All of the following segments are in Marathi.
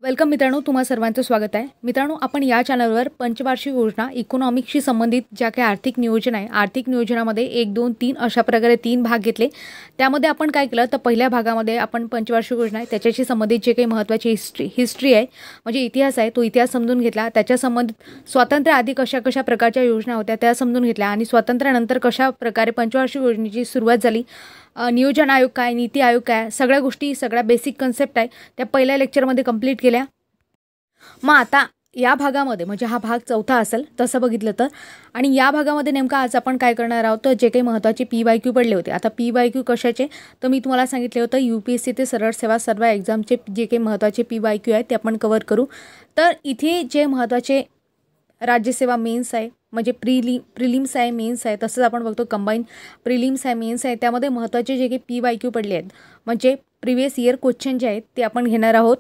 वेलकम मित्रांनो, तुम्हा सर्वांचं स्वागत आहे। मित्रांनो, आपण या चॅनलवर पंचवार्षिक योजना इकॉनॉमिक्सशी संबंधित ज्या काही आर्थिक नियोजन आहे, आर्थिक नियोजनामध्ये 1, 2, 3 अशा प्रकारे 3 भाग घेतले। त्यामध्ये आपण काय केलं तर पहिल्या भागामध्ये आपण पंचवार्षिक योजना आहे त्याच्याशी संबंधित जे काही महत्त्वाची हिस्ट्री आहे म्हणजे इतिहास आहे तो इतिहास समजून घेतला। त्याच्या संबंधित स्वातंत्र्य आधी कशा प्रकारच्या योजना होत्या त्या समजून घेतल्या आणि स्वातंत्र्यानंतर कशा प्रकारे पंचवार्षिक योजनेची सुरुवात झाली, नियोजन आयोग काय, नीती आयोग काय, सगळ्या गोष्टी सगळ्या बेसिक कन्सेप्ट आहे त्या पहिल्या लेक्चरमध्ये कंप्लीट केल्या। मग आता या भागामध्ये म्हणजे हा भाग चौथा असेल तसं बघितलं तर, आणि या भागामध्ये नेमका आज आपण काय करणार आहोत तर जे काही महत्त्वाचे PYQ पडले होते। आता PYQ कशाचे तर मी तुम्हाला सांगितले होतं UPSC ते सरळ सेवा सर्व एक्झामचे जे काही महत्त्वाचे PYQ आहेत ते आपण कव्हर करू। तर इथे जे महत्त्वाचे राज्यसेवा मेन्स आहे म्हणजे प्रिलिम्स आहे, मेन्स आहे, तसंच आपण बघतो कंबाईन प्रिलिम्स आहे, मेन्स आहे, त्यामध्ये महत्त्वाचे जे काही PYQ पडले आहेत म्हणजे प्रिव्हियस इयर क्वेश्चन जे आहेत ते आपण घेणार आहोत।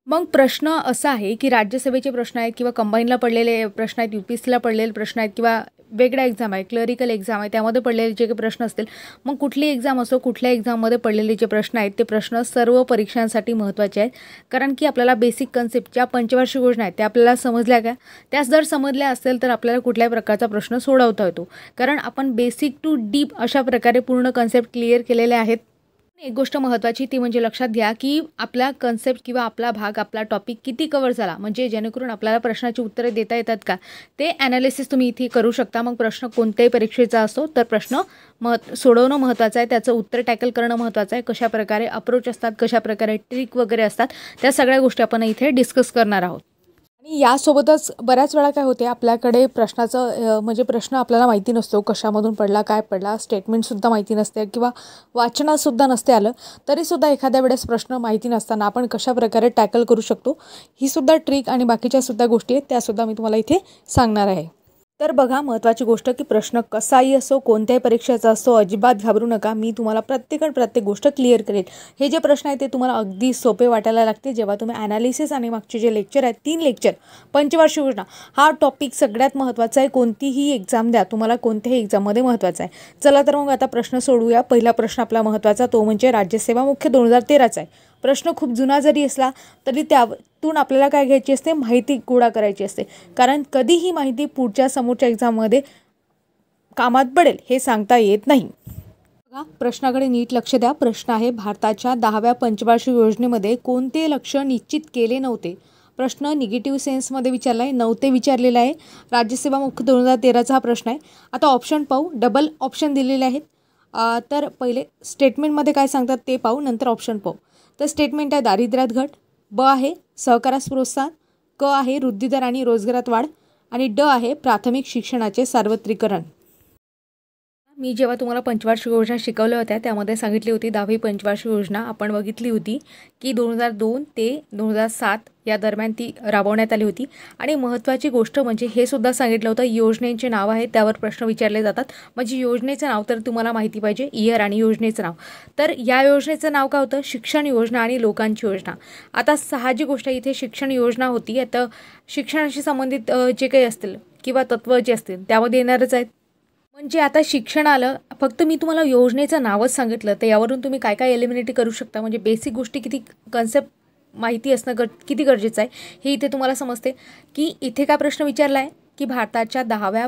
मग प्रश्न असा आहे की राज्यसभेचे प्रश्न आहेत किंवा कंबाईनला पडलेले प्रश्न आहेत, UPSCला पडलेले प्रश्न आहेत किंवा वेगळा एक्झाम आहे, क्लरिकल एक्झाम आहे त्यामध्ये पडलेले जे काही प्रश्न असतील, मग कुठली एक्झाम असो कुठल्या एक्झाममध्ये पडलेले जे प्रश्न आहेत ते प्रश्न सर्व परीक्षांसाठी महत्त्वाचे आहेत। कारण की आपल्याला बेसिक कन्सेप्ट ज्या पंचवार्षिक योजना आहेत त्या आपल्याला समजल्या का, त्याच जर समजल्या असेल तर आपल्याला कुठल्याही प्रकारचा प्रश्न सोडवता येतो। कारण आपण बेसिक टू डीप अशा प्रकारे पूर्ण कन्सेप्ट क्लिअर केलेले आहेत। एक गोष्ट महत्त्वाची ती म्हणजे लक्षात घ्या की आपला कन्सेप्ट किंवा आपला भाग आपला टॉपिक किती कव्हर झाला म्हणजे जेणेकरून आपल्याला प्रश्नाची उत्तरे देता येतात का ते ॲनालिसिस तुम्ही इथे करू शकता। मग प्रश्न कोणत्याही परीक्षेचा असो तर प्रश्न सोडवणं महत्त्वाचं आहे, त्याचं उत्तर टॅकल करणं महत्त्वाचं आहे, कशा प्रकारे अप्रोच असतात, कशा प्रकारे ट्रिक वगैरे असतात त्या सगळ्या गोष्टी आपण इथे डिस्कस करणार आहोत। आणि यासोबतच बऱ्याच वेळा काय होते आपल्याकडे प्रश्नाचं म्हणजे प्रश्न आपल्याला माहिती नसतो कशामधून पडला काय पडला, स्टेटमेंटसुद्धा माहिती नसते किंवा वाचनातसुद्धा नसते आलं तरीसुद्धा एखाद्या वेळेस प्रश्न माहिती नसताना आपण कशा प्रकारे टॅकल करू शकतो ही सुद्धा ट्रिक आणि बाकीच्यासुद्धा गोष्टी आहेत त्यासुद्धा मी तुम्हाला इथे सांगणार आहे। तर बघा महत्त्वाची गोष्ट की प्रश्न कसाही असो कोणत्याही परीक्षेचा असो अजिबात घाबरू नका, मी तुम्हाला प्रत्येक गोष्ट क्लिअर करेल। हे जे प्रश्न आहेत ते तुम्हाला अगदी सोपे वाटायला लागते जेव्हा तुम्ही ॲनालिसिस आणि मागचे जे लेक्चर आहेत 3 लेक्चर पंचवार्षिक योजना हा टॉपिक सगळ्यात महत्त्वाचा आहे। कोणतीही एक्झाम द्या तुम्हाला कोणत्याही एक्झाममध्ये महत्त्वाचा आहे। चला तर मग आता प्रश्न सोडूया। पहिला प्रश्न आपला महत्त्वाचा तो म्हणजे राज्यसेवा मुख्य 2013चा आहे। प्रश्न खूप जुना जरी असला तरी त्यातून आपल्याला काय घ्यायची असते, माहिती गोळा करायची असते, कारण कधीही माहिती पुढच्या समोरच्या एक्झाममध्ये कामात पडेल हे सांगता येत नाही। बघा प्रश्नाकडे नीट लक्ष द्या। प्रश्न आहे भारताच्या 10व्या पंचवार्षिक योजनेमध्ये कोणते लक्ष्य निश्चित केले नव्हते। प्रश्न निगेटिव्ह सेन्समध्ये विचारला आहे, नव्हते विचारलेला आहे। राज्यसेवा मुख्य 2013चा हा प्रश्न आहे। आता ऑप्शन पाहू, डबल ऑप्शन दिलेले आहेत। तर पहिले स्टेटमेंटमध्ये काय सांगतात ते पाहू, नंतर ऑप्शन पाहू। तर स्टेटमेंट आहे दारिद्र्यात घट, ब आहे सहकारास प्रोत्साहन, क आहे वृद्धी दर आणि रोजगारात वाढ आणि ड आहे प्राथमिक शिक्षणाचे सार्वत्रिकरण। मी जेव्हा तुम्हाला पंचवार्षिक योजना शिकवल्या होत्या त्यामध्ये सांगितली होती 10वी पंचवार्षिक योजना आपण बघितली होती की 2002 ते 2007 या दरम्यान ती राबवण्यात आली होती। आणि महत्त्वाची गोष्ट म्हणजे हे सुद्धा सांगितलं होतं योजनेचे नाव आहे त्यावर प्रश्न विचारले जातात, म्हणजे योजनेचं नाव तर तुम्हाला माहिती पाहिजे, इयर आणि योजनेचं नाव। तर या योजनेचं नाव काय होतं, शिक्षण योजना आणि लोकांची योजना। आता साहजिक गोष्ट इथे शिक्षण योजना होती, आता शिक्षणाशी संबंधित जे काही असतील किंवा तत्त्व जे असतील त्यामध्ये येणारच आहेत। म्हणजे आता शिक्षण आलं, फक्त मी तुम्हाला योजनेचं नावच सांगितलं तर यावरून तुम्ही काय काय एलिमिनेट करू शकता, म्हणजे बेसिक गोष्टी किती कन्सेप्ट माहिती असणं किती गरजेचं आहे हे इथे तुम्हाला समजते। की इथे काय प्रश्न विचारला आहे की भारताच्या 10व्या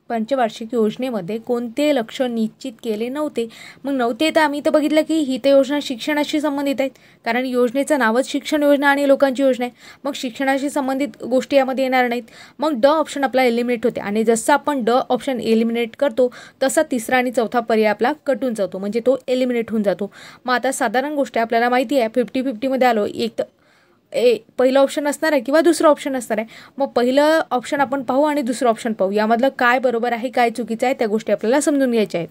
पंचवार्षिक योजनेमध्ये कोणते लक्ष्य निश्चित केले नव्हते। मग नव्हते तर आम्ही तर बघितलं की ही तर योजना शिक्षणाशी संबंधित आहेत, कारण योजनेचं नावच शिक्षण योजना आणि लोकांची योजना आहे, मग शिक्षणाशी संबंधित गोष्टी यामध्ये येणार नाहीत। मग ड ऑप्शन आपला एलिमिनेट होते आणि जसं आपण ड ऑप्शन एलिमिनेट करतो तसा तिसरा आणि चौथा पर्याय आपला कटून जातो, म्हणजे तो एलिमिनेट होऊन जातो। मग आता साधारण गोष्ट आपल्याला माहिती आहे 50-50मध्ये आलो, एक तर पहिलं ऑप्शन असणार आहे किंवा दुसरं ऑप्शन असणार आहे। मग पहिलं ऑप्शन आपण पाहू आणि दुसरं ऑप्शन पाहू, यामधलं काय बरोबर आहे काय चुकीचं आहे त्या गोष्टी आपल्याला समजून घ्यायच्या आहेत।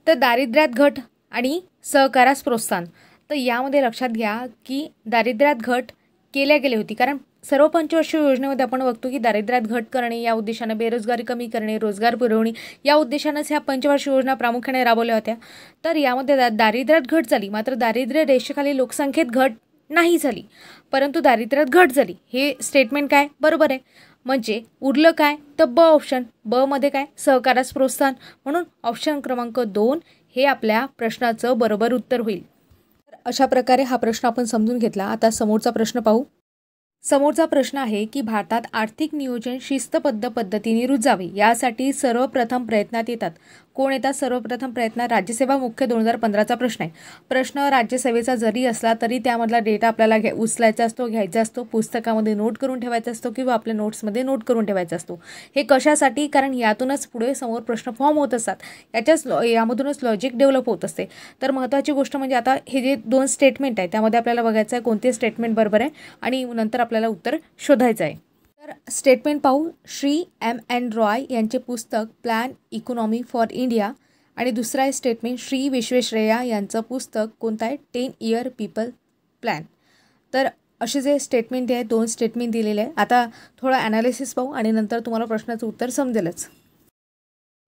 तर दारिद्र्यात घट आणि सहकारास प्रोत्साहन, तर यामध्ये लक्षात घ्या की दारिद्र्यात घट केल्या गेली होती, कारण सर्व पंचवार्षिक योजनेमध्ये आपण बघतो की दारिद्र्यात घट करणे या उद्देशाने, बेरोजगारी कमी करणे, रोजगार पुरवणे या उद्देशानेच ह्या पंचवार्षिक योजना प्रामुख्याने राबवल्या होत्या। तर यामध्ये दारिद्र्यात घट झाली, मात्र दारिद्र्य रेषेखाली लोकसंख्येत घट नाही झाली, परंतु दारिद्र्यात घट झाली, हे स्टेटमेंट काय बरोबर आहे। म्हणजे उरलं काय तर ब ऑप्शन, ब मध्ये काय सहकारास प्रोत्साहन, म्हणून ऑप्शन क्रमांक 2 हे आपल्या प्रश्नाचं बरोबर उत्तर होईल। अशा प्रकारे हा प्रश्न आपण समजून घेतला। आता समोरचा प्रश्न पाहू। समोरचा प्रश्न आहे की भारतात आर्थिक नियोजन शिस्तबद्ध पद्धतीने रुजावे यासाठी सर्वप्रथम प्रयत्नात येतात. कोण येतात सर्वप्रथम प्रयत्नात? राज्यसेवा मुख्य 2015चा प्रश्न आहे. प्रश्न राज्यसेवेचा जरी असला तरी त्यामधला डेटा आपल्याला उचलायचा असतो, घ्यायचा असतो, पुस्तकामध्ये नोट करून ठेवायचा असतो किंवा आपल्या नोट्समध्ये नोट करून ठेवायचा असतो. हे कशासाठी? कारण यातूनच पुढे समोर प्रश्न फॉर्म होत असतात. यामधूनच लॉजिक डेव्हलप होत असते. तर महत्त्वाची गोष्ट म्हणजे आता हे जे 2 स्टेटमेंट आहे त्यामध्ये आपल्याला बघायचं आहे कोणते स्टेटमेंट बरोबर आहे आणि नंतर आपल्याला उत्तर शोधायचं आहे. तर स्टेटमेंट पाहू. श्री M.N. रॉय यांचे पुस्तक प्लॅन इकॉनॉमी फॉर इंडिया आणि दुसरा आहे स्टेटमेंट श्री विश्वेश्वरैया यांचं पुस्तक कोणतं आहे? 10 इयर पीपल प्लॅन. तर असे जे स्टेटमेंट आहे 2 स्टेटमेंट दिलेले आहे. आता थोडं ॲनालिसिस पाहू आणि नंतर तुम्हाला प्रश्नाचं उत्तर समजेलच.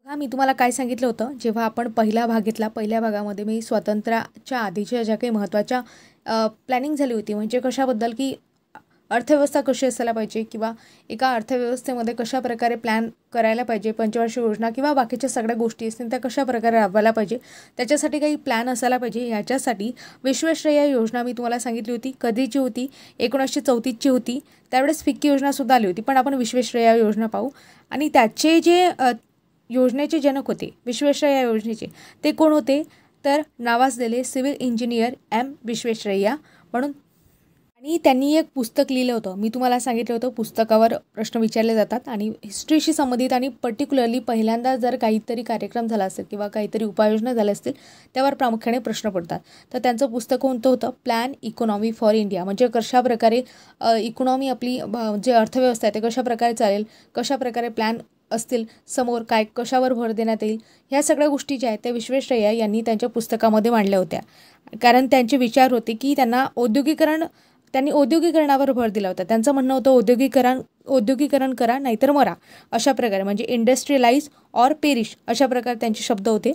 मी तुम्हाला काय सांगितलं होतं जेव्हा आपण पहिला भाग घेतला, पहिल्या भागामध्ये मी स्वातंत्र्याच्या आधीच्या ज्या काही महत्त्वाच्या प्लॅनिंग झाली होती म्हणजे कशाबद्दल की अर्थव्यवस्था कशी असायला पाहिजे किंवा एका अर्थव्यवस्थेमध्ये कशा प्रकारे प्लॅन करायला पाहिजे, पंचवार्षिक योजना किंवा बाकीच्या सगळ्या गोष्टी असतील त्या कशा प्रकारे राबवायला पाहिजे, त्याच्यासाठी काही प्लॅन असायला पाहिजे. याच्यासाठी विश्वेश्वरैया योजना मी तुम्हाला सांगितली होती. कधीची होती? 1934ची होती. त्यावेळेस फिक्की योजनासुद्धा आली होती. पण आपण विश्वेश्वरैया योजना पाहू. आणि त्याचे जे योजनेचे जनक होते विश्वेश्वरैया योजनेचे ते कोण होते? तर नावाजलेले सिव्हिल इंजिनियर M. विश्वेश्वरैया म्हणून. आणि त्यांनी एक पुस्तक लिहिलं होतं. मी तुम्हाला सांगितलं होतं पुस्तकावर प्रश्न विचारले जातात आणि हिस्ट्रीशी संबंधित आणि पर्टिक्युलरली पहिल्यांदा जर काहीतरी कार्यक्रम झाला असेल किंवा काहीतरी उपाययोजना झाल्या असतील त्यावर प्रामुख्याने प्रश्न पडतात. तर त्यांचं पुस्तक कोणतं होतं? Plan economy for India. म्हणजे कशाप्रकारे इकॉनॉमी आपली जे अर्थव्यवस्था आहे ते कशाप्रकारे चालेल, कशाप्रकारे प्लॅन असतील समोर, काय कशावर भर देण्यात येईल, ह्या सगळ्या गोष्टी ज्या आहेत त्या विश्वेश्वरैया यांनी त्यांच्या पुस्तकामध्ये मांडल्या होत्या. कारण त्यांचे विचार होते की त्यांनी औद्योगिकरणावर भर दिला होता. त्यांचं म्हणणं होतं औद्योगिकरण करा नाहीतर मरा, अशा प्रकारे म्हणजे इंडस्ट्रियलाइज ऑर पेरिश अशा प्रकारे त्यांचे शब्द होते.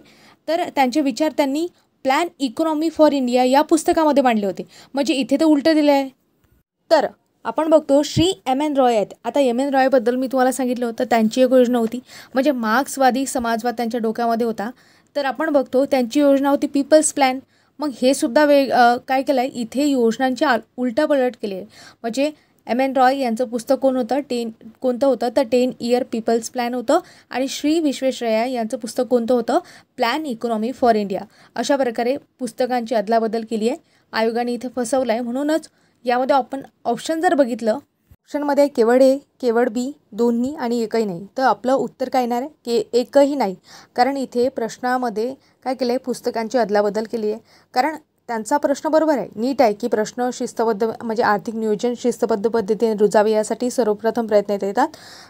तर त्यांचे विचार त्यांनी प्लॅन इकॉनॉमी फॉर इंडिया या पुस्तकामध्ये मांडले होते. म्हणजे इथे तर उलटं दिलं आहे. तर आपण बघतो श्री M.N. रॉय आहेत. आता M.N. रॉयबद्दल मी तुम्हाला सांगितलं होतं त्यांची एक योजना होती म्हणजे मार्क्सवादी समाजवाद त्यांच्या डोक्यामध्ये होता. तर आपण बघतो त्यांची योजना होती पीपल्स प्लॅन. मग हे सुद्धा काय केलं आहे इथे योजनांची उलटापलट केली आहे. म्हणजे M.N. रॉय यांचं पुस्तक कोणतं होतं तर 10 इयर पीपल्स प्लॅन होतं आणि श्री विश्वेश्वरैया यांचं पुस्तक कोणतं होतं? Plan economy for India. अशा प्रकारे पुस्तकांची अदलाबदल केली आहे. आयोगाने इथे फसवलं आहे. म्हणूनच यामध्ये आपण ऑप्शन जर बघितलं, ऑप्शनमध्ये केवळ A, केवळ B, दोन्ही आणि एकही नाही. तर आपलं उत्तर काय येणार आहे? एकही नाही. कारण इथे प्रश्नामध्ये काय केलं आहे? पुस्तकांची अदलाबदल केली आहे. कारण त्यांचा प्रश्न बरोबर आहे, नीट आहे की प्रश्न शिस्तबद्ध म्हणजे आर्थिक नियोजन शिस्तबद्ध पद्धतीने रुजावे यासाठी सर्वप्रथम प्रयत्न येतात.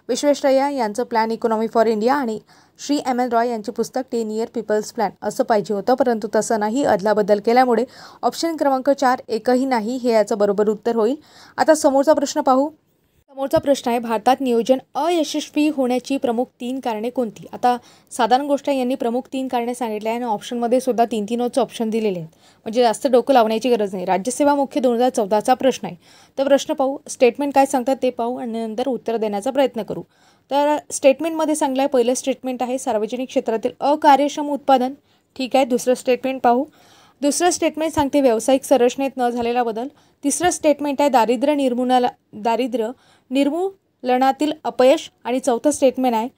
विश्वेश्वरैया यांचं प्लॅन इकॉनॉमी फॉर इंडिया आणि श्री M.N. रॉय यांचे पुस्तक 10 इयर पीपल्स प्लॅन असं पाहिजे होतं, परंतु तसं नाही. अदलाबदल केल्यामुळे ऑप्शन क्रमांक 4 एकही नाही हे याचं बरोबर उत्तर होईल. आता समोरचा प्रश्न पाहू. समोरचा प्रश्न आहे भारतात नियोजन अयशस्वी होण्याची प्रमुख 3 कारणे कोणती? आता साधारण गोष्ट यांनी प्रमुख 3 कारणे सांगितले आहे आणि ऑप्शनमध्ये सुद्धा 3-3च ऑप्शन दिलेले आहेत. म्हणजे जास्त डोकं लावण्याची गरज नाही. राज्यसेवा मुख्य 2014चा प्रश्न आहे. तर प्रश्न पाहू, स्टेटमेंट काय सांगतात ते पाहू आणि नंतर उत्तर देण्याचा प्रयत्न करू. तर स्टेटमेंटमध्ये सांगलं आहे, पहिलं स्टेटमेंट आहे सार्वजनिक क्षेत्रातील अकार्यक्षम उत्पादन. ठीक आहे. दुसरं स्टेटमेंट पाहू. दुसरं स्टेटमेंट सांगते व्यावसायिक संरचनेत न झालेला बदल. तिसरं स्टेटमेंट आहे दारिद्र्य निर्मूलनातील अपयश आणि चौथं स्टेटमेंट आहे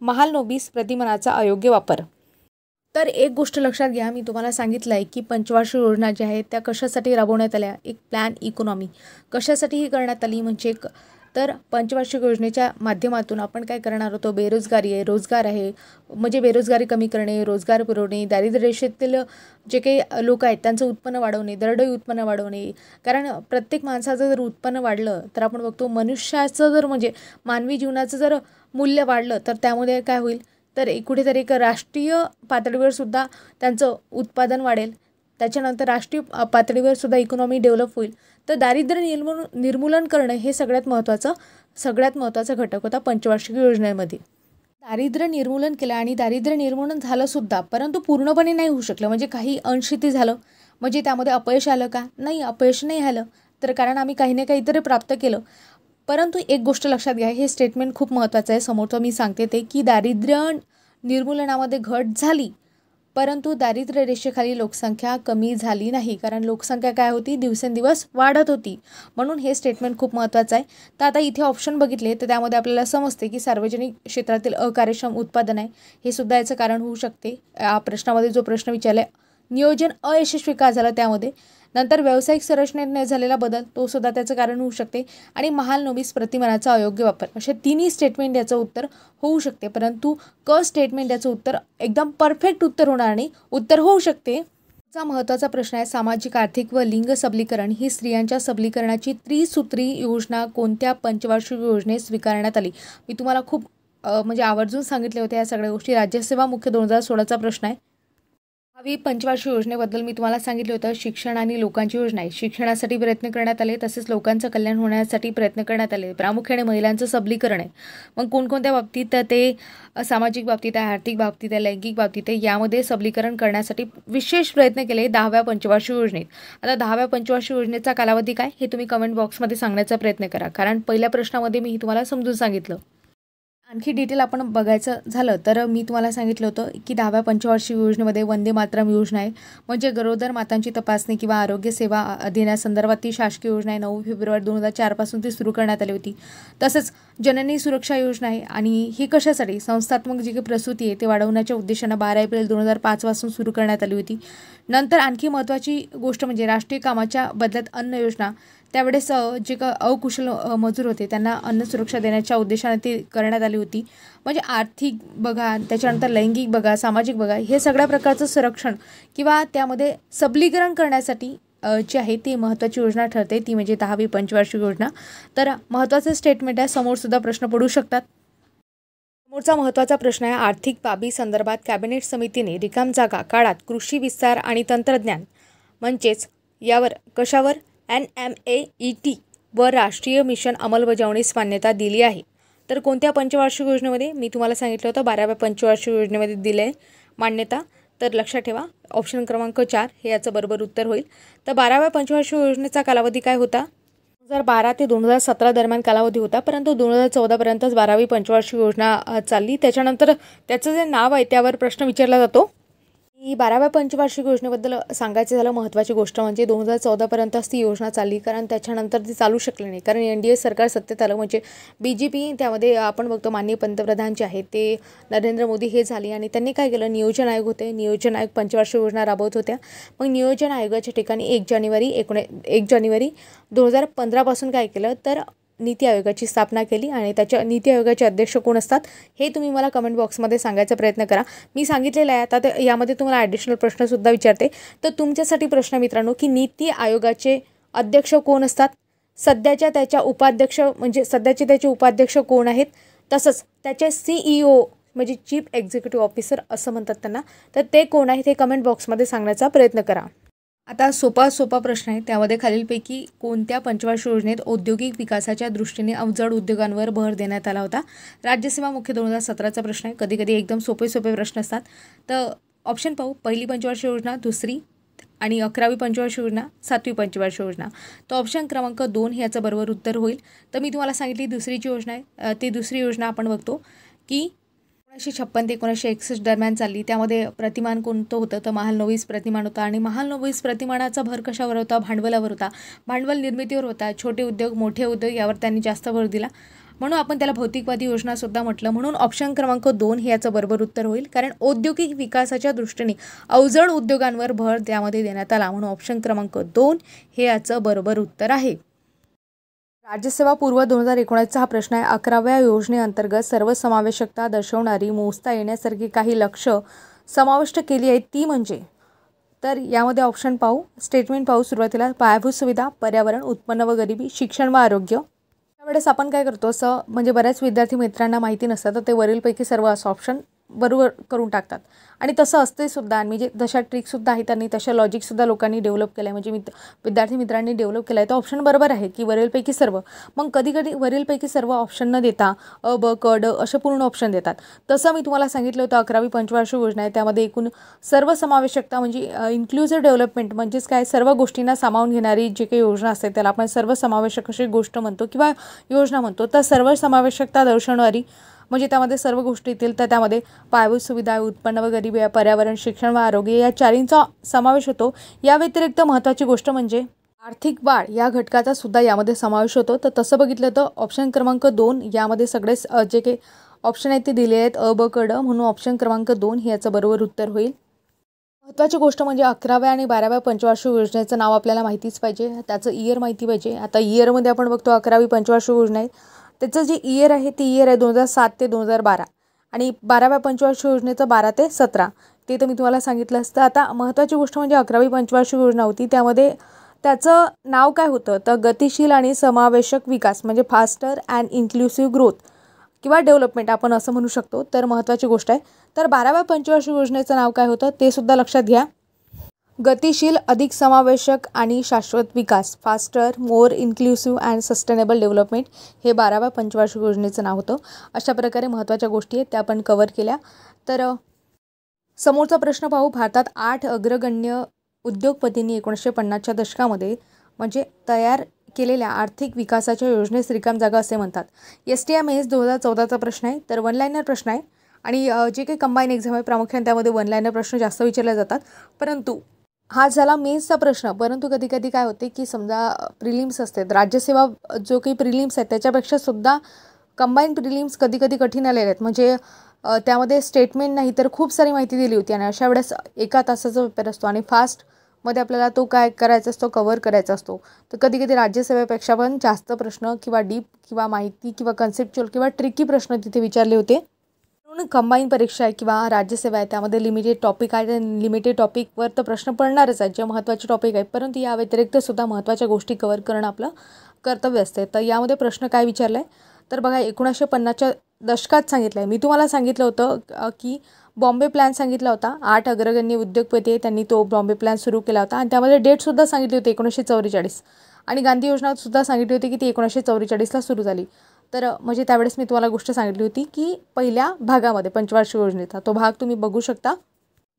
महालनोबिस प्रतिमानाचा अयोग्य वापर. तर एक गोष्ट लक्षात घ्या, मी तुम्हाला सांगितलं आहे की पंचवार्षिक योजना ज्या आहेत त्या कशासाठी राबवण्यात आल्या. एक प्लॅन इकॉनॉमी कशासाठी ही करण्यात आली म्हणजे तर पंचवार्षिक योजनेच्या माध्यमातून आपण काय करणार होतो? बेरोजगारी आहे, रोजगार आहे, म्हणजे बेरोजगारी कमी करणे, रोजगार पुरवणे, दारिद्र्य रेषेतील जे काही लोक आहेत त्यांचं उत्पन्न वाढवणे, दरडोई उत्पन्न वाढवणे. कारण प्रत्येक माणसाचं जर उत्पन्न वाढलं तर आपण बघतो मनुष्याचं जर म्हणजे मानवी जीवनाचं जर मूल्य वाढलं तर त्यामध्ये काय होईल तर कुठेतरी एक राष्ट्रीय पातळीवर सुद्धा त्यांचं उत्पादन वाढेल. त्याच्यानंतर राष्ट्रीय पातळीवर सुद्धा इकॉनॉमी डेव्हलप होईल. तर दारिद्र्य निर्मूलन करणं हे सगळ्यात महत्त्वाचा घटक होता पंचवार्षिक योजनेमध्ये. दारिद्र्य निर्मूलन केलं आणि दारिद्र्य निर्मूलन झालं सुद्धा, परंतु पूर्णपणे नाही होऊ शकलं. म्हणजे काही अंशिती झालं. म्हणजे त्यामध्ये अपयश आलं का? नाही, अपयश नाही आलं. तर कारण आम्ही काही ना काहीतरी प्राप्त केलं. परंतु एक गोष्ट लक्षात घ्या, हे स्टेटमेंट खूप महत्त्वाचं आहे. समोरचं मी सांगते ते की दारिद्र्य निर्मूलनामध्ये घट झाली परंतु दारिद्र्य रेषेखाली लोकसंख्या कमी झाली नाही, कारण लोकसंख्या काय होती, दिवसेंदिवस वाढत होती. म्हणून हे स्टेटमेंट खूप महत्त्वाचं आहे. तर आता इथे ऑप्शन बघितले तर त्यामध्ये आपल्याला समजते की सार्वजनिक क्षेत्रातील अकार्यक्षम उत्पादन आहे, हे सुद्धा याचं कारण होऊ शकते. या प्रश्नामध्ये जो प्रश्न विचारला आहे, नियोजन अयशस्वी का झालं त्यामध्ये. नंतर व्यावसायिक संरचनेत झालेला बदल, तो सुद्धा त्याचं कारण होऊ शकते. आणि महालनोबिस प्रतिमानाचा अयोग्य वापर, असे तिन्ही स्टेटमेंट याचं उत्तर होऊ शकते. परंतु क स्टेटमेंट याचं उत्तर एकदम परफेक्ट उत्तर होणार नाही, उत्तर होऊ शकते. चा महत्त्वाचा प्रश्न आहे, सामाजिक आर्थिक व लिंग सबलीकरण ही स्त्रियांच्या सबलीकरणाची त्रिसूत्री योजना कोणत्या पंचवार्षिक योजनेत स्वीकारण्यात आली. मी तुम्हाला खूप म्हणजे आवर्जून सांगितले होते या सगळ्या गोष्टी. राज्यसेवा मुख्य 2016चा प्रश्न आहे. पंचवार्षिक योजनेबद्दल मी तुम्हाला सांगितलं होतं. शिक्षण आणि लोकांची योजना आहे. शिक्षणासाठी प्रयत्न करण्यात आले, तसेच लोकांचं कल्याण होण्यासाठी प्रयत्न करण्यात आले. प्रामुख्याने महिलांचं सबलीकरण आहे. मग कोणकोणत्या बाबतीत, ते सामाजिक बाबतीत आहे, आर्थिक बाबतीत आहे, लैंगिक बाबतीत आहे, यामध्ये सबलीकरण करण्यासाठी विशेष प्रयत्न केले 10व्या पंचवार्षिक योजनेत. आता 10व्या पंचवार्षिक योजनेचा कालावधी काय हे तुम्ही कमेंट बॉक्समध्ये सांगण्याचा प्रयत्न करा, कारण पहिल्या प्रश्नामध्ये मी तुम्हाला समजून सांगितलं. आणखी डिटेल आपण बघायचं झालं तर मी तुम्हाला सांगितलं होतं की 10व्या पंचवार्षिक योजनेमध्ये वंदे मातरम योजना आहे, म्हणजे गरोदर मातांची तपासणी किंवा आरोग्य सेवा देण्यासंदर्भात ती शासकीय योजना आहे. 9 फेब्रुवारी 2004 पासून ती सुरू करण्यात आली होती. तसंच जननी सुरक्षा योजना आहे, आणि ही कशासाठी, संस्थात्मक जी काही प्रसूती आहे ते वाढवण्याच्या उद्देशानं 12 एप्रिल 2005 पासून सुरू करण्यात आली होती. नंतर आणखी महत्त्वाची गोष्ट म्हणजे राष्ट्रीय कामाच्या बदल्यात अन्न योजना. त्यावेळेस जे का अकुशल मजूर होते त्यांना अन्न सुरक्षा देण्याच्या उद्देशाने ती करण्यात आली होती. म्हणजे आर्थिक बघा, त्याच्यानंतर लैंगिक बघा, सामाजिक बघा, हे सगळ्या प्रकारचं संरक्षण किंवा त्यामध्ये सबलीकरण करण्यासाठी जी आहे ती महत्त्वाची योजना ठरते, ती म्हणजे 10वी पंचवार्षिक योजना. तर महत्त्वाचं स्टेटमेंट आहे. समोरसुद्धा प्रश्न पडू शकतात. समोरचा महत्त्वाचा प्रश्न आहे, आर्थिक बाबी संदर्भात कॅबिनेट समितीने रिकाम जागा काळात कृषी विस्तार आणि तंत्रज्ञान म्हणजेच यावर कशावर NMAET व राष्ट्रीय मिशन अंमलबजावणीस मान्यता दिली आहे. तर कोणत्या पंचवार्षिक योजनेमध्ये, मी तुम्हाला सांगितलं होतं 12व्या पंचवार्षिक योजनेमध्ये दिले आहे मान्यता. तर लक्षात ठेवा, ऑप्शन क्रमांक 4 हे याचं बरोबर उत्तर होईल. तर 12व्या पंचवार्षिक योजनेचा कालावधी काय होता, 2012 ते 2017 दरम्यान कालावधी होता, परंतु 2014 पर्यंतच 12वी पंचवार्षिक योजना चालली. त्याच्यानंतर त्याचं जे नाव आहे त्यावर प्रश्न विचारला जातो. ही 12व्या पंचवार्षिक योजनेबद्दल सांगायचं झालं, महत्त्वाची गोष्ट म्हणजे 2014 पर्यंतच ती योजना चालली, कारण त्याच्यानंतर ती चालू शकली नाही, कारण NDA सरकार सत्तेत आलं, म्हणजे BJP. त्यामध्ये आपण बघतो माननीय पंतप्रधान जे आहेत ते नरेंद्र मोदी हे झाले, आणि त्यांनी काय केलं, नियोजन आयोग होते, नियोजन आयोग पंचवार्षिक योजना राबवत होत्या. मग नियोजन आयोगाच्या ठिकाणी 1 जानेवारी 2015 पासून काय केलं तर नीती आयोगाची स्थापना केली, आणि त्याच्या नीती आयोगाचे अध्यक्ष कोण असतात हे तुम्ही मला कमेंट बॉक्समध्ये सांगायचा प्रयत्न करा. मी सांगितलेलं आहे. आता यामध्ये तुम्हाला ॲडिशनल प्रश्नसुद्धा विचारते. तर तुमच्यासाठी प्रश्न मित्रांनो, की नीती आयोगाचे अध्यक्ष कोण असतात, सध्याचे त्याचे उपाध्यक्ष कोण आहेत, तसंच त्याचे CEO म्हणजे चीफ एक्झिक्युटिव्ह ऑफिसर असं म्हणतात त्यांना, तर ते कोण आहेत हे कमेंट बॉक्समध्ये सांगण्याचा प्रयत्न करा. आता सोपा प्रश्न आहे. त्यामध्ये खालीलपैकी कोणत्या पंचवार्षिक योजनेत औद्योगिक विकासाच्या दृष्टीने अवजड उद्योगांवर भर देण्यात आला होता. राज्यसेवा मुख्य 2017चा प्रश्न आहे. कधी एकदम सोपे प्रश्न असतात. तर ऑप्शन पाहू, पहिली पंचवार्षिक योजना, दुसरी आणि 11वी पंचवार्षिक योजना, 7वी पंचवार्षिक योजना. तर ऑप्शन क्रमांक 2 हे याचं बरोबर उत्तर होईल. तर मी तुम्हाला सांगितली दुसरीची योजना आहे. ती दुसरी योजना आपण बघतो की 1956 ते 1961 दरम्यान चालली. त्यामध्ये प्रतिमान कोणतं होतं तर महालनोबिस प्रतिमान होता, आणि महालनोबिस प्रतिमानाचा भर कशावर होता, भांडवलावर होता, भांडवल निर्मितीवर होता. छोटे उद्योग, मोठे उद्योग यावर त्यांनी जास्त भर दिला, म्हणून आपण त्याला भौतिकवादी योजना सुद्धा म्हटलं. म्हणून ऑप्शन क्रमांक 2 हे याचं बरोबर उत्तर होईल, कारण औद्योगिक विकासाच्या दृष्टीने अवजड उद्योगांवर भर त्यामध्ये देण्यात आला, म्हणून ऑप्शन क्रमांक 2 हे याचं बरोबर उत्तर आहे. राज्यसेवा पूर्व 2019चा हा प्रश्न आहे. 11व्या योजनेअंतर्गत सर्वसमावेशकता दर्शवणारी मोजता येण्यासारखी काही लक्ष्य समाविष्ट केली आहेत, ती म्हणजे. तर यामध्ये ऑप्शन पाहू, स्टेटमेंट पाहू. सुरुवातीला पायाभूत सुविधा, पर्यावरण, उत्पन्न व गरिबी, शिक्षण व आरोग्य. त्यावेळेस आपण काय करतो, असं म्हणजे बऱ्याच विद्यार्थी मित्रांना माहिती नसतं, तर ते वरीलपैकी सर्व असं ऑप्शन बरोबर करून टाकतात, आणि तसं असते सुद्धा. आणि म्हणजे तशा ट्रिकसुद्धा आहेत, आणि तशा लॉजिकसुद्धा लोकांनी डेव्हलप केलं आहे, म्हणजे विद्यार्थी मित्रांनी डेव्हलप केलं आहे. तर ऑप्शन बरोबर आहे की वरीलपैकी सर्व. मग कधी वरीलपैकी सर्व ऑप्शन न देता अ, ब, क, ड असे पूर्ण ऑप्शन देतात. तसं मी तुम्हाला सांगितलं होतं 11वी पंचवार्षिक योजना आहे, त्यामध्ये एकूण सर्वसमावेशकता म्हणजे इन्क्लुझिव्ह डेव्हलपमेंट म्हणजेच काय, सर्व गोष्टींना सामावून घेणारी जी काही योजना असते त्याला आपण सर्वसमावेशक अशी गोष्ट म्हणतो किंवा योजना म्हणतो. तर सर्वसमावेशकता दर्शवणारी म्हणजे त्यामध्ये सर्व गोष्टी येतील. तर त्यामध्ये पायाभूत सुविधा, उत्पन्न व गरिबी, पर्यावरण, शिक्षण व आरोग्य या चारींचा समावेश होतो. या व्यतिरिक्त महत्त्वाची गोष्ट म्हणजे आर्थिक वाढ या घटकाचा सुद्धा यामध्ये समावेश होतो. तर तसं बघितलं तर ऑप्शन क्रमांक 2 यामध्ये सगळे जे काही ऑप्शन आहेत ते दिले आहेत अ, ब, क, ड, म्हणून ऑप्शन क्रमांक 2 हे याचं बरोबर उत्तर होईल. महत्त्वाची गोष्ट म्हणजे 11व्या आणि 12व्या पंचवार्षिक योजनेचं नाव आपल्याला माहितीच पाहिजे, त्याचं इयर माहिती पाहिजे. आता इयरमध्ये आपण बघतो 11वी पंचवार्षिक योजना आहे, त्याचं जे इयर आहे ते इयर आहे 2007 ते 2012 आणि 12व्या पंचवार्षिक योजनेचं 12 ते 17 ते तर मी तुम्हाला सांगितलं असतं. आता महत्त्वाची गोष्ट म्हणजे 11वी पंचवार्षिक योजना होती, त्यामध्ये त्याचं नाव काय होतं तर गतिशील आणि समावेशक विकास म्हणजे फास्टर अँड इन्क्लुसिव्ह ग्रोथ किंवा डेव्हलपमेंट आपण असं म्हणू शकतो. तर महत्त्वाची गोष्ट आहे. तर 12व्या पंचवार्षिक योजनेचं नाव काय होतं ते सुद्धा लक्षात घ्या. गतिशील, अधिक समावेशक आणि शाश्वत विकास, faster, more inclusive and sustainable development हे 12व्या पंचवार्षिक योजनेचं नाव होतं. अशा प्रकारे महत्त्वाच्या गोष्टी आहेत त्या आपण कव्हर केल्या. तर समोरचा प्रश्न पाहू. भारतात 8 अग्रगण्य उद्योगपतींनी 1950च्या दशकामध्ये म्हणजे तयार केलेल्या आर्थिक विकासाच्या योजनेस रिकाम जागा असे म्हणतात. STM-ACE 2014चा प्रश्न आहे. तर 1 लाईनर प्रश्न आहे आणि जे काही कंबाईन एक्झाम आहे प्रामुख्याने त्यामध्ये 1 लाईनर प्रश्न जास्त विचारले जातात. परंतु हा झाला मेन्सचा प्रश्न. परंतु कधी कधी काय होते की समजा प्रिलिम्स असते, राज्यसेवा जो काही प्रिलिम्स आहेत त्याच्यापेक्षा सुद्धा कंबाईन प्रिलिम्स कधी कधी कठीण आलेले आहेत. म्हणजे त्यामध्ये स्टेटमेंट नाही तर खूप सारी माहिती दिली होती आणि अशा वेळेस 1 तासाचा पेपर असतो आणि फास्टमध्ये आपल्याला तो काय करायचा असतो, कव्हर करायचा असतो. तर कधी कधी राज्यसेवेपेक्षा पण जास्त प्रश्न किंवा डीप किंवा माहिती किंवा कन्सेप्च्युअल किंवा ट्रिकी प्रश्न तिथे विचारले होते. म्हणून कंबाईन परीक्षा आहे किंवा राज्यसेवा आहे त्यामध्ये लिमिटेड टॉपिक आहे, लिमिटेड टॉपिकवर तर प्रश्न पडणारच आहेत जे महत्त्वाचे टॉपिक आहेत. परंतु या व्यतिरिक्त सुद्धा महत्त्वाच्या गोष्टी कव्हर करणं आपलं कर्तव्य असते. तर यामध्ये प्रश्न काय विचारला आहे तर बघा 1950च्या दशकात सांगितलं आहे. मी तुम्हाला सांगितलं होतं की बॉम्बे प्लॅन सांगितला होता. 8 अग्रगण्य उद्योगपती आहे त्यांनी तो बॉम्बे प्लॅन सुरू केला होता आणि त्यामध्ये डेटसुद्धा सांगितली होती 1944 आणि गांधी योजनासुद्धा सांगितली होती की ती 1944ला सुरू झाली. तर म्हणजे त्यावेळेस मी तुम्हाला गोष्ट सांगितली होती की पहिल्या भागामध्ये पंचवार्षिक योजनेचा तो भाग तुम्ही बघू शकता.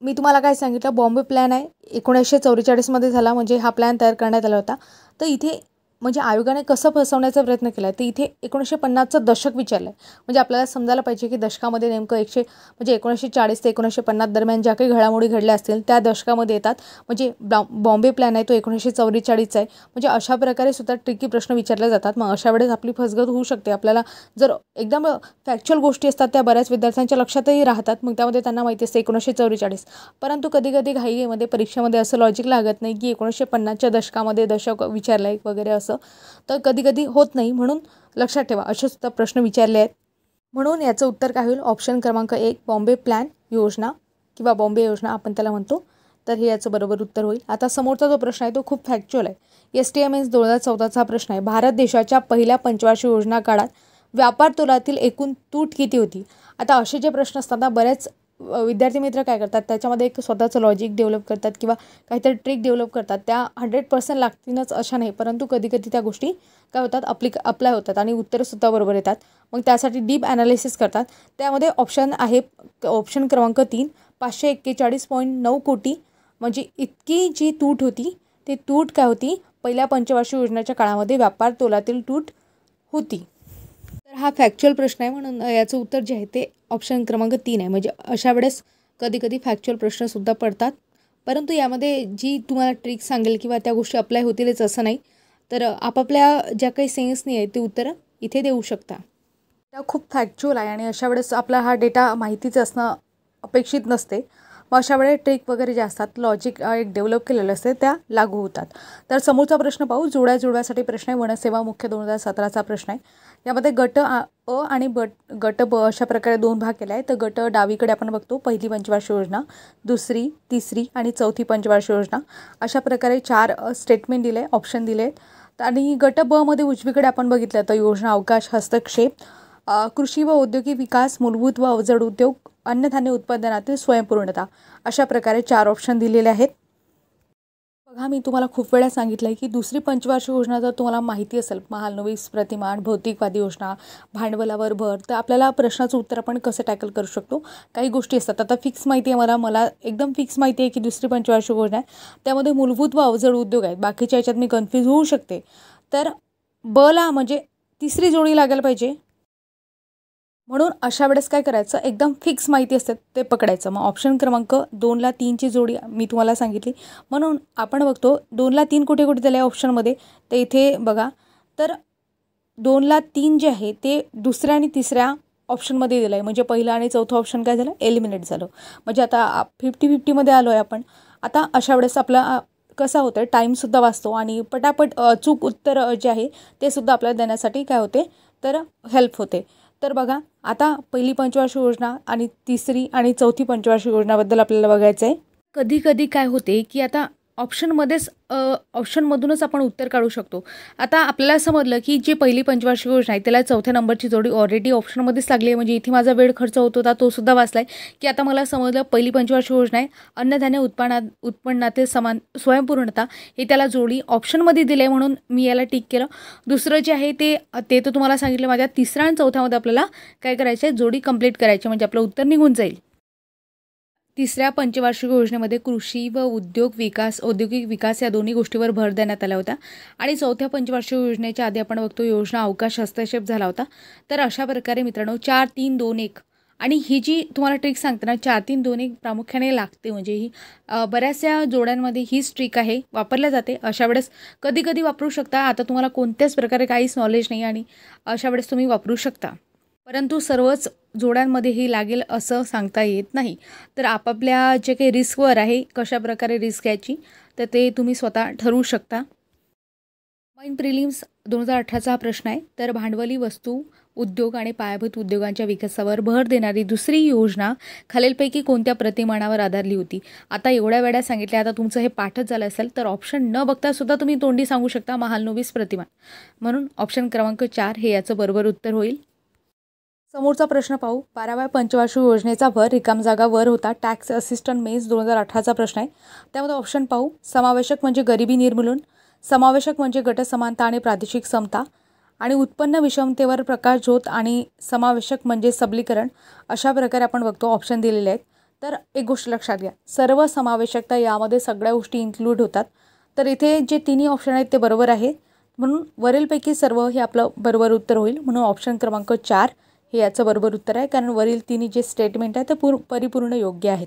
मी तुम्हाला काय सांगितलं, बॉम्बे प्लॅन आहे 1944मध्ये झाला म्हणजे हा प्लॅन तयार करण्यात आला होता. तर इथे म्हणजे आयोगाने कसं फसवण्याचा प्रयत्न केला आहे तर इथे 1950चं दशक विचारलं आहे. म्हणजे आपल्याला समजायला पाहिजे की दशकामध्ये नेमकं म्हणजे 1940 ते 1950 दरम्यान ज्या काही घडामोडी घडल्या असतील त्या दशकामध्ये येतात. म्हणजे बॉम्बे प्लॅन आहे तो 1944चा आहे. म्हणजे अशा प्रकारे सुद्धा ट्रिकी प्रश्न विचारले जातात. मग अशा वेळेस आपली फसगत होऊ शकते. आपल्याला जर एकदम फॅक्च्युअल गोष्टी असतात त्या बऱ्याच विद्यार्थ्यांच्या लक्षातही राहतात, मग त्यामध्ये त्यांना माहिती असते 1944. परंतु कधी कधी घाईमध्ये परीक्षेमध्ये असं लॉजिक लागत नाही की 1950च्या दशकामध्ये दशक विचारलं आहे वगैरे असं. तर कधी कधी होत नाही, म्हणून लक्षात ठेवा असे सुद्धा प्रश्न विचारले आहेत. म्हणून याचं उत्तर काय होईल, ऑप्शन क्रमांक 1 बॉम्बे प्लॅन योजना किंवा बॉम्बे योजना आपण त्याला म्हणतो. तर हे याचं बरोबर उत्तर होईल. आता समोरचा जो प्रश्न आहे तो खूप फॅक्च्युअल आहे. STM-ACE 2014चा प्रश्न आहे. भारत देशाच्या पहिल्या पंचवार्षिक योजना काळात व्यापार तोलातील एकूण तूट किती होती. आता असे जे प्रश्न असतात ना बरेच विद्यार्थी मित्र काय करतात त्याच्यामध्ये एक स्वतःचं लॉजिक डेव्हलप करतात किंवा काहीतरी ट्रिक डेव्हलप करतात. त्या 100% लागतीलच अशा नाही, परंतु कधी कधी त्या गोष्टी काय होतात अप्लाय होतात आणि उत्तरंसुद्धा बरोबर येतात. मग त्यासाठी डीप ॲनालिसिस करतात. त्यामध्ये ऑप्शन आहे ऑप्शन क्रमांक 3 541.9 कोटी म्हणजे इतकी जी तूट होती ती तूट काय होती पहिल्या पंचवार्षिक योजनेच्या काळामध्ये व्यापार तोलातील तूट होती. तर हा फॅक्च्युअल प्रश्न आहे म्हणून याचं उत्तर जे आहे ते ऑप्शन क्रमांक 3 आहे. म्हणजे अशा वेळेस कधी कधी फॅक्च्युअल प्रश्नसुद्धा पडतात, परंतु यामध्ये जी तुम्हाला ट्रिक सांगेल किंवा त्या गोष्टी अप्लाय होतीलच असं नाही. तर आपापल्या ज्या काही सेन्सनी आहे ते उत्तरं इथे देऊ शकता. त्या खूप फॅक्च्युअल आहे आणि अशा वेळेस आपला हा डेटा माहितीच असणं अपेक्षित नसते. मग अशा वेळेस ट्रिक वगैरे जे असतात लॉजिक एक डेव्हलप केलेलं असते त्या लागू होतात. तर समोरचा प्रश्न पाहू. जुळव्यासाठी प्रश्न आहे. वनसेवा मुख्य 2017चा प्रश्न आहे. यामध्ये गट अ आणि गट ब अशा प्रकारे 2 भाग केला आहे. तर गट डावीकडे आपण बघतो पहिली पंचवार्षिक योजना, दुसरी, तिसरी आणि चौथी पंचवार्षिक योजना अशा प्रकारे 4 स्टेटमेंट दिले, ऑप्शन दिले आहेत. आणि गट ब मध्ये उजवीकडे आपण बघितलं तर योजना, अवकाश, हस्तक्षेप, कृषी व औद्योगिक विकास, मूलभूत व अवजड उद्योग, अन्नधान्य उत्पादनातील स्वयंपूर्णता अशा प्रकारे 4 ऑप्शन दिलेले आहेत. बघा मी तुम्हाला खूप वेळा सांगितलं आहे की दुसरी पंचवार्षिक योजना जर तुम्हाला माहिती असेल, महालनोबिस प्रतिमान, भौतिकवादी योजना, भांडवलावर भर, तर आपल्याला प्रश्नाचं उत्तर आपण कसं टॅकल करू शकतो. काही गोष्टी असतात. आता फिक्स माहिती आहे मला एकदम फिक्स माहिती आहे की दुसरी पंचवार्षिक योजना आहे त्यामध्ये मूलभूत व अवजड उद्योग आहेत. बाकीच्या याच्यात मी कन्फ्यूज होऊ शकते. तर बला म्हणजे तिसरी जोडी लागायला पाहिजे. म्हणून अशा वेळेस काय करायचं, एकदम फिक्स माहिती असते ते पकडायचं. मग ऑप्शन क्रमांक 2ला 3ची जोडी मी तुम्हाला सांगितली, म्हणून आपण बघतो 2ला 3 कुठे कुठे दिलं आहे ऑप्शनमध्ये, ते इथे बघा. तर 2ला 3 जे आहे ते दुसऱ्या आणि तिसऱ्या ऑप्शनमध्ये दिलं आहे, म्हणजे पहिला आणि चौथं ऑप्शन काय झालं, एलिमिनेट झालं. म्हणजे आता 50-50मध्ये आलो आहे आपण. आता अशा वेळेस आपला कसा होतं, टाईमसुद्धा वाचतो आणि पटापट अचूक उत्तर जे आहे ते सुद्धा आपल्याला देण्यासाठी काय होते, तर हेल्प होते. तर बघा, आता पहिली पंचवार्षिक योजना आणि तिसरी आणि चौथी पंचवार्षिक योजनाबद्दल आपल्याला बघायचं आहे. कधी कधी काय होते की आता ऑप्शनमधूनच आपण उत्तर काढू शकतो. आता आपल्याला समजलं की जे पहिली पंचवार्षिक योजना आहे त्याला चौथ्या नंबरची जोडी ऑलरेडी ऑप्शनमध्येच लागली आहे, म्हणजे इथे माझा वेळ खर्च होत होता तो सुद्धा वाचला आहे. की आता मला समजलं पहिली पंचवार्षिक योजना आहे अन्नधान्य उत्पन्नातील समान स्वयंपूर्णता, हे त्याला जोडी ऑप्शनमध्ये दिले आहे म्हणून मी याला टिक केलं. दुसरं जे आहे ते तर तुम्हाला सांगितलं माझ्या तिसऱ्या आणि चौथ्यामध्ये आपल्याला काय करायचं आहे, जोडी कंप्लीट करायची, म्हणजे आपलं उत्तर निघून जाईल. तिसऱ्या पंचवार्षिक योजनेमध्ये कृषी व औद्योगिक विकास या दोन्ही गोष्टीवर भर देण्यात आला होता. आणि चौथ्या पंचवार्षिक योजनेच्या आधी आपण बघतो योजना अवकाश हस्तक्षेप झाला होता. तर अशा प्रकारे मित्रांनो 4-3-2-1 आणि ही जी तुम्हाला ट्रिक सांगते ना, 4-3-2-1 प्रामुख्याने लागते, म्हणजे ही बऱ्याचशा जोड्यांमध्ये हीच ट्रिक आहे, वापरल्या जाते. अशा वेळेस कधी कधी वापरू शकता. आता तुम्हाला कोणत्याच प्रकारे काहीच नॉलेज नाही आणि अशा वेळेस तुम्ही वापरू शकता, परंतु सर्वच जोड्यांमध्ये ही लागेल असं सांगता येत नाही. तर आपापल्या जे काही रिस्कवर आहे, कशा प्रकारे रिस्क घ्यायची तर ते तुम्ही स्वतः ठरवू शकता. माइन प्रिलिम्स 2018चा हा प्रश्न आहे. तर भांडवली वस्तू उद्योग आणि पायाभूत उद्योगांच्या विकासावर भर देणारी दुसरी योजना खालीलपैकी कोणत्या प्रतिमानावर आधारली होती. आता एवढ्या वेळा सांगितल्या, आता तुमचं हे पाठच झालं असेल तर ऑप्शन न बघता सुद्धा तुम्ही तोंडी सांगू शकता महालनोबिस प्रतिमान. म्हणून ऑप्शन क्रमांक 4 हे याचं बरोबर उत्तर होईल. समोरचा प्रश्न पाहू. 12व्या पंचवार्षिक योजनेचा भर रिकाम जागा वर होता. टॅक्स असिस्टंट मेन्स 2018चा प्रश्न आहे. त्यामध्ये ऑप्शन पाहू. समावेशक म्हणजे गरिबी निर्मूलन, समावेशक म्हणजे गट समानता आणि प्रादेशिक समता, आणि उत्पन्न विषमतेवर प्रकाश झोत, आणि समावेशक म्हणजे सबलीकरण. अशा प्रकारे आपण बघतो ऑप्शन दिलेले आहेत. तर एक गोष्ट लक्षात घ्या, सर्व समावेशकता यामध्ये सगळ्या गोष्टी इन्क्लूड होतात. तर इथे जे तिन्ही ऑप्शन आहेत ते बरोबर आहे, म्हणून वरीलपैकी सर्व हे आपलं बरोबर उत्तर होईल. म्हणून ऑप्शन क्रमांक 4 हे याचं बरोबर उत्तर आहे, कारण वरील तिन्ही जे स्टेटमेंट आहे ते परिपूर्ण योग्य आहेत.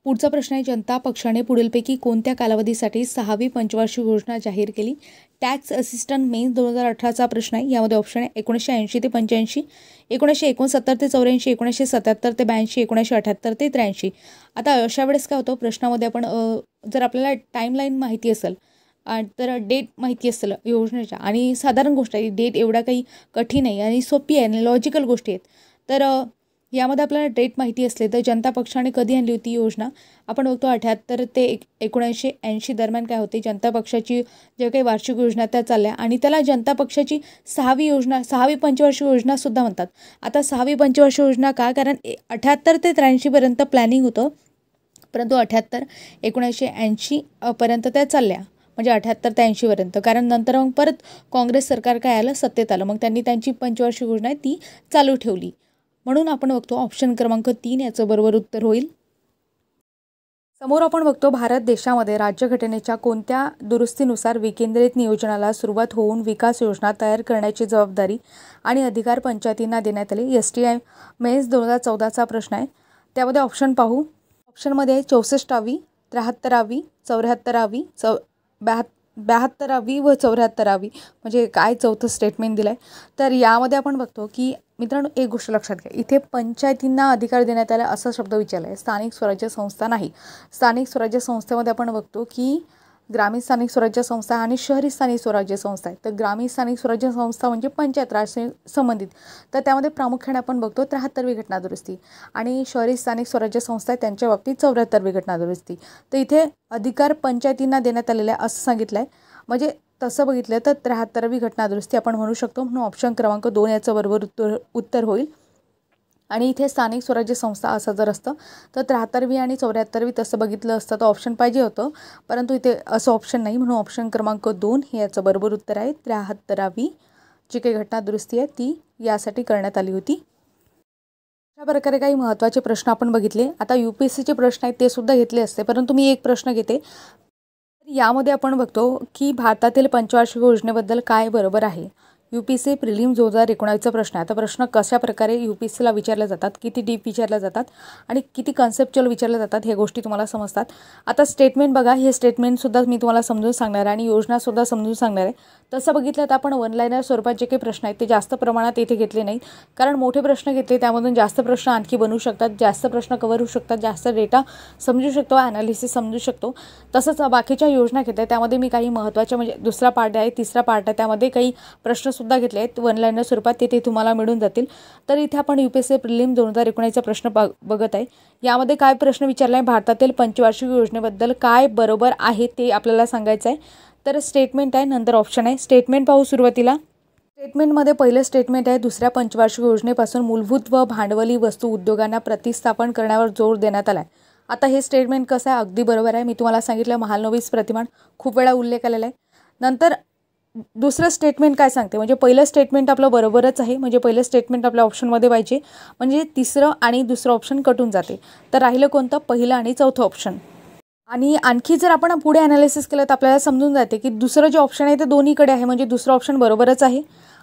पुढचा प्रश्न आहे. जनता पक्षाने पुढीलपैकी कोणत्या कालावधीसाठी 6वी पंचवार्षिक योजना जाहीर केली. टॅक्स असिस्टंट मेन्स 2018चा प्रश्न आहे. यामध्ये ऑप्शन आहे 1980 ते 85, 1969 ते 84, 1977 ते 82, 1978 ते 83. आता अशा वेळेस काय होतं, प्रश्नामध्ये आपण जर आपल्याला टाईमलाईन माहिती असेल तर डेट माहिती असेल योजनेच्या, आणि साधारण गोष्ट आहे, डेट एवढा काही कठीण आहे आणि सोपी आहे आणि लॉजिकल गोष्टी आहेत. तर यामध्ये आपल्याला डेट माहिती असले तर जनता पक्षाने कधी आणली होती योजना, आपण बघतो 78 ते 1980 दरम्यान काय होते, जनता पक्षाची जे काही वार्षिक योजना त्या चालल्या, आणि त्याला जनता पक्षाची 6वी पंचवार्षिक योजनासुद्धा म्हणतात. आता 6वी पंचवार्षिक योजना का, कारण 78 ते 83पर्यंत प्लॅनिंग होतं, परंतु 1980 पर्यंत त्या चालल्या, म्हणजे 78 ते 80पर्यंत. कारण नंतर मग परत काँग्रेस सरकार काय आलं, सत्तेत आलं, मग त्यांनी त्यांची पंचवार्षिक योजना आहे ती चालू ठेवली. म्हणून आपण बघतो ऑप्शन क्रमांक 3 याचं बरोबर उत्तर होईल. समोर आपण बघतो भारत देशामध्ये राज्यघटनेच्या कोणत्या दुरुस्तीनुसार विकेंद्रित नियोजनाला सुरुवात होऊन विकास योजना तयार करण्याची जबाबदारी आणि अधिकार पंचायतींना देण्यात आली. STI मेन्स 2014चा प्रश्न आहे. त्यामध्ये ऑप्शन पाहू. ऑप्शनमध्ये 64वी, 73वी, 74वी, 72वी व 74वी, म्हणजे काय चौथं स्टेटमेंट दिलं आहे. तर यामध्ये आपण बघतो की मित्रांनो, एक गोष्ट लक्षात घ्या, इथे पंचायतींना अधिकार देण्यात आला असा शब्द विचारला आहे, स्थानिक स्वराज्य संस्था नाही. स्थानिक स्वराज्य संस्थेमध्ये आपण बघतो की ग्रामीण स्थानिक स्वराज्य संस्था आणि शहरी स्थानिक स्वराज्य संस्था आहे. तर ग्रामीण स्थानिक स्वराज्य संस्था म्हणजे पंचायत राज संबंधित, तर त्यामध्ये प्रामुख्याने आपण बघतो 73वी घटना दुरुस्ती, आणि शहरी स्थानिक स्वराज्य संस्था आहे त्यांच्या बाबतीत 74वी घटना दुरुस्ती. तर इथे अधिकार पंचायतींना देण्यात आलेला आहे असं सांगितलं आहे, म्हणजे तसं बघितलं तर 73वी घटना दुरुस्ती आपण म्हणू शकतो. म्हणून ऑप्शन क्रमांक 2 याचं बरोबर उत्तर होईल. आणि इथे स्थानिक स्वराज्य संस्था असं जर असतं तर 73वी आणि 74वी तसं बघितलं असतं तर ऑप्शन पाहिजे होतं, परंतु इथे असं ऑप्शन नाही, म्हणून ऑप्शन क्रमांक 2 हे याचं बरोबर उत्तर आहे. 73वी जी काही घटना दुरुस्ती आहे ती यासाठी करण्यात आली होती. अशा प्रकारे काही महत्त्वाचे प्रश्न आपण बघितले. आता UPSCचे प्रश्न आहेत ते सुद्धा घेतले असते, परंतु मी एक प्रश्न घेते. यामध्ये आपण बघतो की भारतातील पंचवार्षिक योजनेबद्दल काय बरोबर आहे. UPSC प्रिलिम्स 2019चा प्रश्न आहे. आता प्रश्न कशा प्रकारे UPSCला विचारले जातात, किती डीप विचारले जातात आणि किती कन्सेप्च्युअल विचारले जातात हे गोष्टी तुम्हाला समजतात. आता स्टेटमेंट बघा, हे स्टेटमेंटसुद्धा मी तुम्हाला समजून सांगणार आहे आणि योजनासुद्धा समजून सांगणार आहे. तसं बघितलं तर आपण वन लाईनर स्वरूपात जे काही प्रश्न आहेत ते जास्त प्रमाणात इथे घेतले नाहीत, कारण मोठे प्रश्न घेतले त्यामधून जास्त प्रश्न आणखी बनवू शकतात, जास्त प्रश्न कव्हर होऊ शकतात, जास्त डेटा समजू शकतो, ॲनालिसिस समजू शकतो. तसंच बाकीच्या योजना घेतल्या त्यामध्ये मी काही महत्त्वाच्या म्हणजे दुसरा पार्ट आहे, तिसरा पार्ट आहे, त्यामध्ये काही प्रश्नसुद्धा घेतले आहेत वन लाईनर स्वरूपात, ते तुम्हाला मिळून जातील. तर इथे आपण UPSC प्रिलिम 2019चा प्रश्न बघत आहे. यामध्ये काय प्रश्न विचारला आहे, भारतातील पंचवार्षिक योजनेबद्दल काय बरोबर आहे ते आपल्याला सांगायचं आहे. तर स्टेटमेंट आहे, नंतर ऑप्शन आहे. स्टेटमेंट पाहू सुरुवातीला. स्टेटमेंटमध्ये पहिलं स्टेटमेंट आहे, दुसऱ्या पंचवार्षिक योजनेपासून मूलभूत व भांडवली वस्तू उद्योगांना प्रतिस्थापन करण्यावर जोर देण्यात आला आहे. आता हे स्टेटमेंट कसं आहे, अगदी बरोबर आहे. मी तुम्हाला सांगितलं महालनोबिस प्रतिमान खूप वेळा उल्लेख आलेला आहे. नंतर दुसरं स्टेटमेंट काय सांगते, म्हणजे पहिलं स्टेटमेंट आपलं बरोबरच आहे, म्हणजे पहिलं स्टेटमेंट आपल्या ऑप्शनमध्ये पाहिजे, म्हणजे तिसरं आणि दुसरं ऑप्शन कटून जाते. तर राहिलं कोणतं, पहिलं आणि चौथं ऑप्शन. आणि आणखी जर आपण पुढे ॲनालिसिस केलं तर आपल्याला समजून जाते की दुसरं जे ऑप्शन आहे ते दोन्हीकडे आहे, म्हणजे दुसरं ऑप्शन बरोबरच आहे.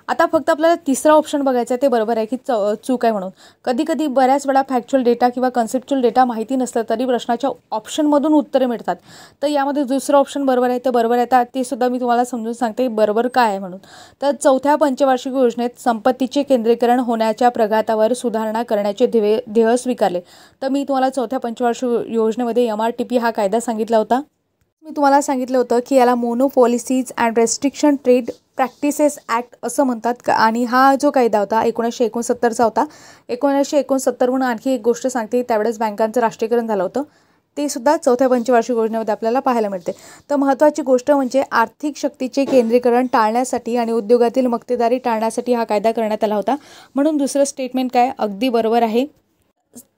आता फक्त आपल्याला तिसरा ऑप्शन बघायचा आहे, ते बरोबर आहे की चूक आहे म्हणून. कधी कधी बऱ्याच वेळा फॅक्च्युअल डेटा किंवा कन्सेप्च्युअल डेटा माहिती नसलं तरी प्रश्नाच्या ऑप्शनमधून उत्तरे मिळतात. तर यामध्ये दुसरं ऑप्शन बरोबर आहे, तर बरोबर आहे. तर ते सुद्धा मी तुम्हाला समजून सांगते बरोबर काय आहे म्हणून. तर चौथ्या पंचवार्षिक योजनेत संपत्तीचे केंद्रीकरण होण्याच्या प्रघातावर सुधारणा करण्याचे ध्येय स्वीकारले. तर मी तुम्हाला चौथ्या पंचवार्षिक योजनेमध्ये MRTP हा कायदा सांगितला होता. मी तुम्हाला सांगितलं होतं की याला monopolies and restriction trade practices act असं म्हणतात. आणि हा जो कायदा होता 1969चा होता. 1969 म्हणून आणखी एक गोष्ट सांगते, त्यावेळेस बँकांचं राष्ट्रीयकरण झालं होतं, ते सुद्धा चौथ्या पंचवार्षिक योजनेमध्ये आपल्याला पाहायला मिळते. तर महत्त्वाची गोष्ट म्हणजे आर्थिक शक्तीचे केंद्रीकरण टाळण्यासाठी आणि उद्योगातील मक्तेदारी टाळण्यासाठी हा कायदा करण्यात आला होता. म्हणून दुसरं स्टेटमेंट काय, अगदी बरोबर आहे.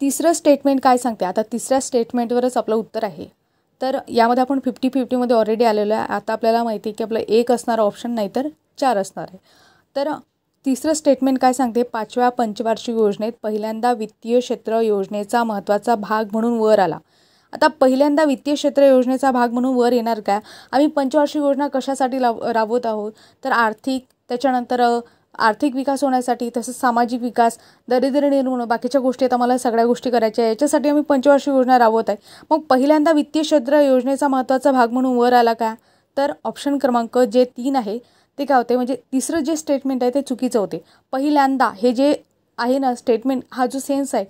तिसरं स्टेटमेंट काय सांगते, आता तिसऱ्या स्टेटमेंटवरच आपलं उत्तर आहे. तर यामध्ये आपण 50-50मध्ये ऑलरेडी आलेलो आहे. आता आपल्याला माहिती आहे की आपलं एक असणारं ऑप्शन नाही तर 4 असणार आहे. तर तिसरं स्टेटमेंट काय सांगते, पाचव्या पंचवार्षिक योजनेत पहिल्यांदा वित्तीय क्षेत्र योजनेचा महत्त्वाचा भाग म्हणून वर आला. आता पहिल्यांदा वित्तीय क्षेत्र योजनेचा भाग म्हणून वर येणार काय, आम्ही पंचवार्षिक योजना कशासाठी राबवत आहोत, तर आर्थिक, त्याच्यानंतर आर्थिक विकास होण्यासाठी, तसंच सामाजिक विकास, दारिद्र्य निर्मूलन, बाकीच्या गोष्टी आहेत, आम्हाला सगळ्या गोष्टी करायच्या आहे, याच्यासाठी आम्ही पंचवार्षिक योजना राबवत आहे. मग पहिल्यांदा वित्तीय क्षेत्र योजनेचा महत्त्वाचा भाग म्हणून वर आला का, तर ऑप्शन क्रमांक जे 3 आहे ते काय होते, म्हणजे तिसरं जे स्टेटमेंट आहे ते चुकीचं होते. पहिल्यांदा हे जे आहे ना स्टेटमेंट, हा जो सेन्स आहे,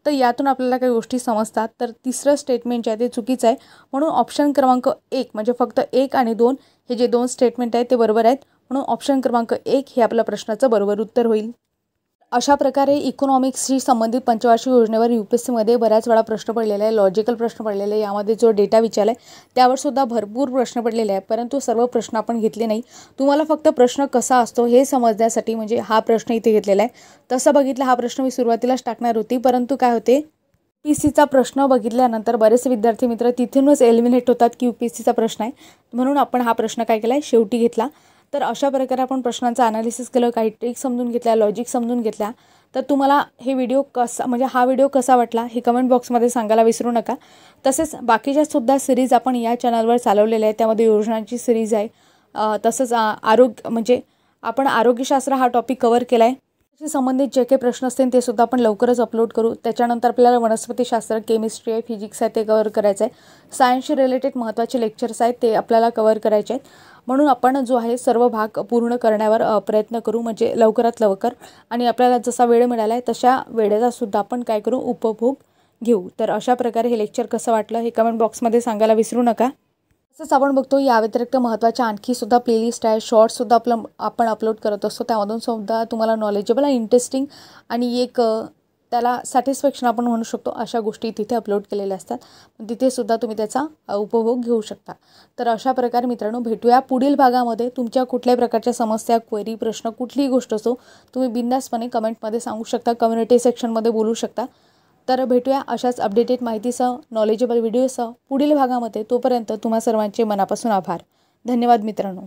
तर यातून आपल्याला काही गोष्टी समजतात. तर तिसरं स्टेटमेंट जे आहे ते चुकीचं आहे, म्हणून ऑप्शन क्रमांक 1 म्हणजे फक्त 1 आणि 2 हे जे 2 स्टेटमेंट आहेत ते बरोबर आहेत, म्हणून ऑप्शन क्रमांक 1 हे आपल्या प्रश्नाचं बरोबर उत्तर होईल. अशा प्रकारे इकॉनॉमिक्सशी संबंधित पंचवार्षिक योजनेवर UPSCमध्ये बऱ्याच वेळा प्रश्न पडलेले आहे, लॉजिकल प्रश्न पडलेले आहे. यामध्ये जो डेटा विचारला आहे त्यावर सुद्धा भरपूर प्रश्न पडलेले आहे, परंतु सर्व प्रश्न आपण घेतले नाही. तुम्हाला फक्त प्रश्न कसा असतो हे समजण्यासाठी म्हणजे हा प्रश्न इथे घेतलेला आहे. तसं बघितलं हा प्रश्न मी सुरुवातीलाच टाकणार होती, परंतु काय होते, UPSCचा प्रश्न बघितल्यानंतर बरेचसे विद्यार्थी मित्र तिथूनच एलिमिनेट होतात की UPSCचा प्रश्न आहे, म्हणून आपण हा प्रश्न काय केला आहे, शेवटी घेतला. तर अशा प्रकारे आपण प्रश्नांचं ॲनालिसिस केलं, काही ट्रिक समजून घेतल्या, लॉजिक समजून घेतल्या. तर तुम्हाला हे व्हिडिओ कसा, म्हणजे हा व्हिडिओ कसा वाटला हे कमेंट बॉक्समध्ये सांगायला विसरू नका. तसेच बाकीच्या सुद्धा सिरीज आपण या चॅनलवर चालवलेल्या आहेत, त्यामध्ये योजनांची सिरीज आहे. तसंच आरोग्य, म्हणजे आपण आरोग्यशास्त्र हा टॉपिक कव्हर केला आहे. त्याशी संबंधित जे काही प्रश्न असतील ते सुद्धा आपण लवकरच अपलोड करू. त्याच्यानंतर आपल्याला वनस्पतीशास्त्र, केमिस्ट्री आहे, फिजिक्स आहे, ते कव्हर करायचं आहे. सायन्सशी रिलेटेड महत्त्वाचे लेक्चर्स आहेत ते आपल्याला कव्हर करायचे आहेत. म्हणून आपण जो आहे सर्व भाग पूर्ण करण्यावर प्रयत्न करू, म्हणजे लवकरात लवकर, आणि आपल्याला जसा वेळ मिळाला आहे तशा वेळेचा सुद्धा आपण काय करू, उपभोग घेऊ. तर अशा प्रकारे हे लेक्चर कसं वाटलं हे कमेंट बॉक्समध्ये सांगायला विसरू नका. तसंच आपण बघतो या व्यतिरिक्त महत्त्वाच्या आणखी सुद्धा प्लेलिस्ट आहे, शॉर्ट्ससुद्धा आपण अपलोड करत असतो. त्यामधून सुद्धा तुम्हाला नॉलेजेबल आणि इंटरेस्टिंग आणि एक त्याला सॅटिस्फॅक्शन आपण म्हणू शकतो अशा गोष्टी तिथे अपलोड केलेल्या असतात. तिथे सुद्धा तुम्ही त्याचा उपभोग घेऊ शकता. तर अशा प्रकारे मित्रांनो, भेटूया पुढील भागामध्ये. तुमच्या कुठल्याही प्रकारच्या समस्या, क्वेरी, प्रश्न, कुठलीही गोष्ट असो तुम्ही बिंदासपणे कमेंटमध्ये सांगू शकता, कम्युनिटी सेक्शनमध्ये बोलू शकता. तर भेटूया अशाच अपडेटेड माहितीसह, नॉलेजेबल व्हिडिओसह पुढील भागामध्ये. तोपर्यंत तुम्हा सर्वांचे मनापासून आभार. धन्यवाद मित्रांनो.